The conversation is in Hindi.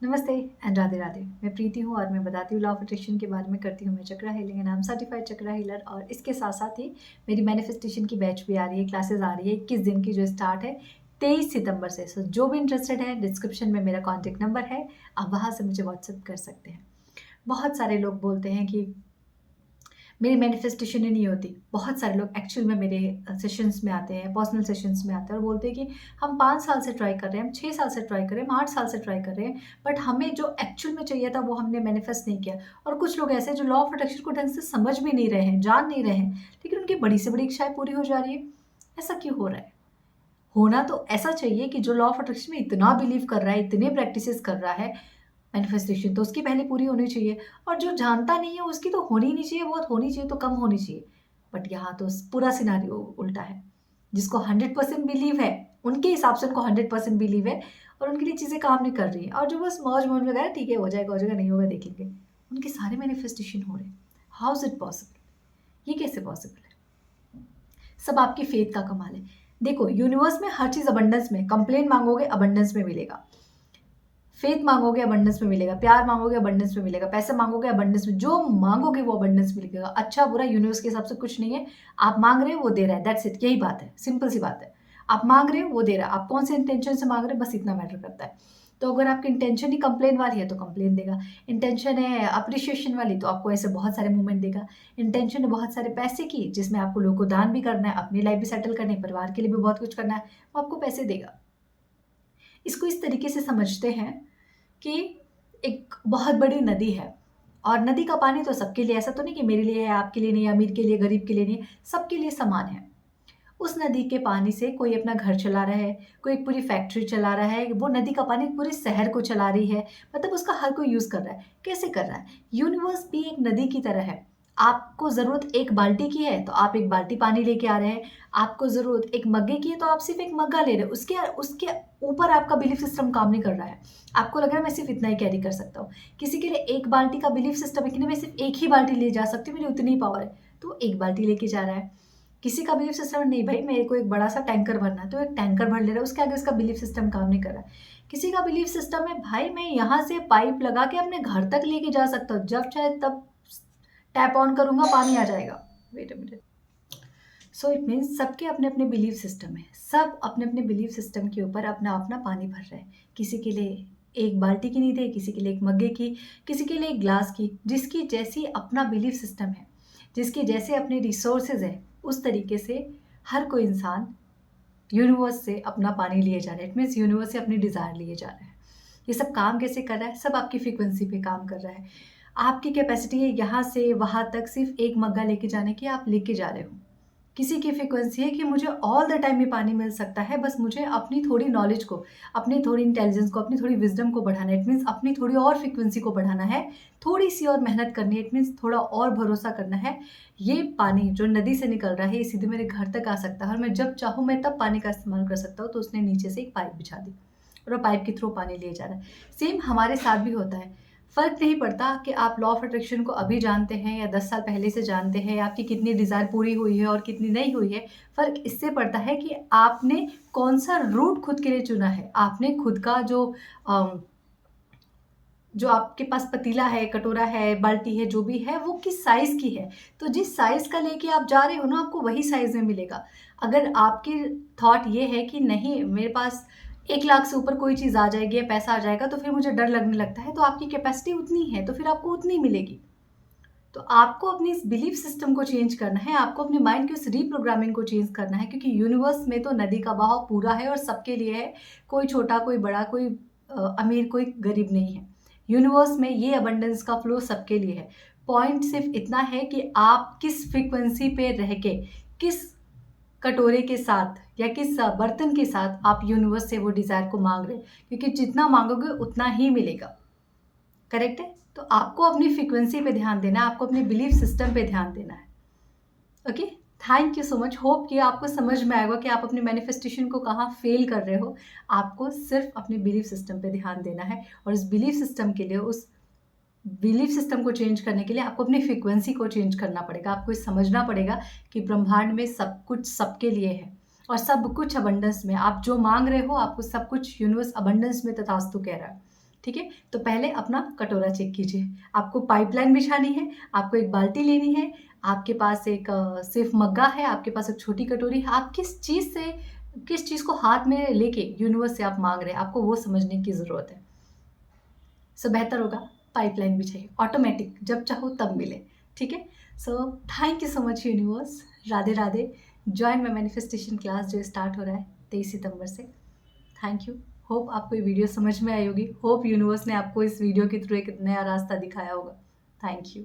नमस्ते एंड राधे राधे। मैं प्रीति हूँ और मैं बताती हूँ लॉ ऑफ अट्रैक्शन के बारे में, करती हूँ मैं chakra healing and I am certified chakra healer. और इसके साथ साथ ही मेरी मैनिफेस्टेशन की बैच भी आ रही है, क्लासेस आ रही है 21 दिन की, जो स्टार्ट है 23 सितंबर से। सो जो भी इंटरेस्टेड है, डिस्क्रिप्शन में मेरा कॉन्टैक्ट नंबर है, आप वहाँ से मुझे व्हाट्सअप कर सकते हैं। बहुत सारे लोग बोलते हैं कि मेरी मैनिफेस्टेशन ही नहीं होती। बहुत सारे लोग एक्चुअल में मेरे सेशंस में आते हैं, पर्सनल सेशंस में आते हैं और बोलते हैं कि हम 5 साल से ट्राई कर रहे हैं, हम 6 साल से ट्राई कर रहे हैं, हम 8 साल से ट्राई कर रहे हैं, बट हमें जो एक्चुअल में चाहिए था वो हमने मैनिफेस्ट नहीं किया। और कुछ लोग ऐसे हैं जो लॉ ऑफ अट्रैक्शन को ढंग से समझ भी नहीं रहे हैं, जान नहीं रहे हैं, लेकिन उनकी बड़ी से बड़ी इच्छाएँ पूरी हो जा रही है। ऐसा क्यों हो रहा है? होना तो ऐसा चाहिए कि जो लॉ ऑफ अट्रैक्शन में इतना बिलीव कर रहा है, इतने प्रैक्टिसेस कर रहा है, मैनिफेस्टेशन तो उसकी पहले पूरी होनी चाहिए। और जो जानता नहीं है उसकी तो होनी ही नहीं चाहिए, बहुत होनी चाहिए तो कम होनी चाहिए। बट यहाँ तो पूरा सिनारियो उल्टा है। जिसको 100% बिलीव है, उनके हिसाब से उनको 100% बिलीव है और उनके लिए चीज़ें काम नहीं कर रही हैं। और जो बस मौज-मौज में गए, ठीक है हो जाएगा, नहीं होगा देख लेंगे। उनके सारे मैनिफेस्टेशन हो रहे हैं। How is it possible? ये कैसे पॉसिबल है? सब आपकी फेथ का कमाल है। देखो, यूनिवर्स में हर चीज़ अबंडेंस में, कंप्लेन माँगोगे अबंडेंस में मिलेगा। फेथ मांगोगे अबंडेंस में मिलेगा, प्यार मांगोगे अबंडेंस में मिलेगा, पैसे मांगोगे अबंडेंस में, जो मांगोगे वो अबंडेंस में मिलेगा। अच्छा बुरा यूनिवर्स के हिसाब से कुछ नहीं है। आप मांग रहे हो वो दे रहा है, दैट्स इट। यही बात है, सिंपल सी बात है। आप मांग रहे हो वो दे रहा है, आप कौन से इंटेंशन से मांग रहे हो बस इतना मैटर करता है। तो अगर आपकी इंटेंशन ही कंप्लेन वाली है तो कंप्लेन देगा, इंटेंशन है अप्रिशिएशन वाली तो आपको ऐसे बहुत सारे मूवमेंट देगा, इंटेंशन है बहुत सारे पैसे की जिसमें आपको लोगों को दान भी करना है, अपनी लाइफ भी सेटल करनी है, परिवार के लिए भी बहुत कुछ करना है, वो आपको पैसे देगा। इसको इस तरीके से समझते हैं कि एक बहुत बड़ी नदी है और नदी का पानी तो सबके लिए, ऐसा तो नहीं कि मेरे लिए है, आपके लिए नहीं है, अमीर के लिए, गरीब के लिए नहीं है, सबके लिए समान है। उस नदी के पानी से कोई अपना घर चला रहा है, कोई एक पूरी फैक्ट्री चला रहा है, वो नदी का पानी पूरे शहर को चला रही है, मतलब उसका हर कोई यूज़ कर रहा है। कैसे कर रहा है? यूनिवर्स भी एक नदी की तरह है। आपको ज़रूरत एक बाल्टी की है, तो आप एक बाल्टी पानी लेके आ रहे हैं। आपको ज़रूरत एक मग्गे की है, तो आप सिर्फ़ एक मग्गा ले रहे हो। उसके उसके ऊपर आपका बिलीफ सिस्टम काम नहीं कर रहा है। आपको लग रहा है मैं सिर्फ़ इतना ही कैरी कर सकता हूँ। किसी के लिए एक बाल्टी का बिलीफ सिस्टम है कि नहीं, मैं सिर्फ़ एक ही बाल्टी ले जा सकती हूँ, मेरी उतनी ही पावर है, तो वो एक बाल्टी लेके जा रहा है। किसी का बिलीफ सिस्टम नहीं, भाई मेरे को एक बड़ा सा टैंकर भरना है, तो एक टैंकर भर ले रहा है, उसके आगे उसका बिलीफ सिस्टम काम नहीं कर रहा है। किसी का बिलीफ सिस्टम है, भाई मैं यहाँ से पाइप लगा के अपने घर तक लेके जा सकता हूँ, जब चाहे तब टैप ऑन करूँगा पानी आ जाएगा। Wait a minute. So it means सबके अपने अपने बिलीफ सिस्टम है, सब अपने अपने बिलीफ सिस्टम के ऊपर अपना अपना पानी भर रहे हैं। किसी के लिए एक बाल्टी की नीड है, किसी के लिए एक मग्गे की, किसी के लिए एक ग्लास की, जिसकी जैसी अपना बिलीफ सिस्टम है, जिसके जैसे अपने रिसोर्सेज है, उस तरीके से हर कोई इंसान यूनिवर्स से अपना पानी लिए जा रहा है। इट मीन्स यूनिवर्स से अपनी डिज़ायर लिए जा रहा है। ये सब काम कैसे कर रहा है? सब आपकी फ्रीक्वेंसी पे काम कर रहा है। आपकी कैपेसिटी है यहाँ से वहाँ तक सिर्फ एक मग्गा लेके जाने की, आप लेके जा रहे हो। किसी की फ्रीक्वेंसी है कि मुझे ऑल द टाइम ये पानी मिल सकता है, बस मुझे अपनी थोड़ी नॉलेज को, अपनी थोड़ी इंटेलिजेंस को, अपनी थोड़ी विजडम को बढ़ाना है। इट मीन्स अपनी थोड़ी और फ्रीक्वेंसी को बढ़ाना है, थोड़ी सी और मेहनत करनी है। इट मीन्स थोड़ा और भरोसा करना है। ये पानी जो नदी से निकल रहा है, ये सीधे मेरे घर तक आ सकता है और मैं जब चाहूँ मैं तब पानी का इस्तेमाल कर सकता हूँ। तो उसने नीचे से एक पाइप बिछा दी और वो पाइप के थ्रू पानी लिए जा रहा है। सेम हमारे साथ भी होता है। फ़र्क नहीं पड़ता कि आप लॉ ऑफ अट्रैक्शन को अभी जानते हैं या 10 साल पहले से जानते हैं, या आपकी कितनी डिज़ायर पूरी हुई है और कितनी नहीं हुई है। फ़र्क इससे पड़ता है कि आपने कौन-सा रूट खुद के लिए चुना है। आपने खुद का अम, जो आपके पास पतीला है, कटोरा है, बाल्टी है, जो भी है, वो किस साइज़ की है। तो जिस साइज़ का लेके आप जा रहे हो ना, आपको वही साइज़ में मिलेगा। अगर आपकी थॉट ये है कि नहीं, मेरे पास 1 लाख से ऊपर कोई चीज़ आ जाएगी या पैसा आ जाएगा तो फिर मुझे डर लगने लगता है, तो आपकी कैपेसिटी उतनी है, तो फिर आपको उतनी मिलेगी। तो आपको अपनी इस बिलीफ सिस्टम को चेंज करना है, आपको अपने माइंड की उस रीप्रोग्रामिंग को चेंज करना है, क्योंकि यूनिवर्स में तो नदी का बहाव पूरा है और सबके लिए है। कोई छोटा, कोई बड़ा, कोई अमीर, कोई गरीब नहीं है। यूनिवर्स में ये अबंडेंस का फ्लो सबके लिए है। पॉइंट सिर्फ इतना है कि आप किस फ्रीक्वेंसी पे रह के, किस कटोरे के साथ या किस बर्तन के साथ आप यूनिवर्स से वो डिज़ायर को माँग रहे हैं, क्योंकि जितना माँगोगे उतना ही मिलेगा। करेक्ट है? तो आपको अपनी फ्रीक्वेंसी पे ध्यान देना है, आपको अपने बिलीफ सिस्टम पे ध्यान देना है। Okay? Thank you so much. Hope कि आपको समझ में आएगा कि आप अपने मैनिफेस्टेशन को कहाँ फ़ेल कर रहे हो। आपको सिर्फ़ अपने बिलीफ सिस्टम पे ध्यान देना है और इस बिलीफ सिस्टम के लिए, उस बिलीफ सिस्टम को चेंज करने के लिए आपको अपनी फ्रीक्वेंसी को चेंज करना पड़ेगा। आपको ये समझना पड़ेगा कि ब्रह्मांड में सब कुछ सबके लिए है और सब कुछ अबंडेंस में। आप जो माँग रहे हो, आपको सब कुछ यूनिवर्स अबंडेंस में तथास्तु कह रहा है। ठीक है? तो पहले अपना कटोरा चेक कीजिए। आपको पाइपलाइन बिछानी है, आपको एक बाल्टी लेनी है, आपके पास एक सिर्फ़ मग्गा है, आपके पास एक छोटी कटोरी है। आप किस चीज़ को हाथ में लेके यूनिवर्स से आप माँग रहे हैं, आपको वो समझने की ज़रूरत है। सो बेहतर होगा पाइपलाइन बिछाइए, ऑटोमैटिक जब चाहो तब मिले, ठीक है? So thank you so much universe. Radhe, Radhe. Join my manifestation class जो स्टार्ट हो रहा है 23 सितंबर से। Thank you. होप आपको ये वीडियो समझ में आई होगी। होप यूनिवर्स ने आपको इस वीडियो के थ्रू एक नया रास्ता दिखाया होगा। Thank you.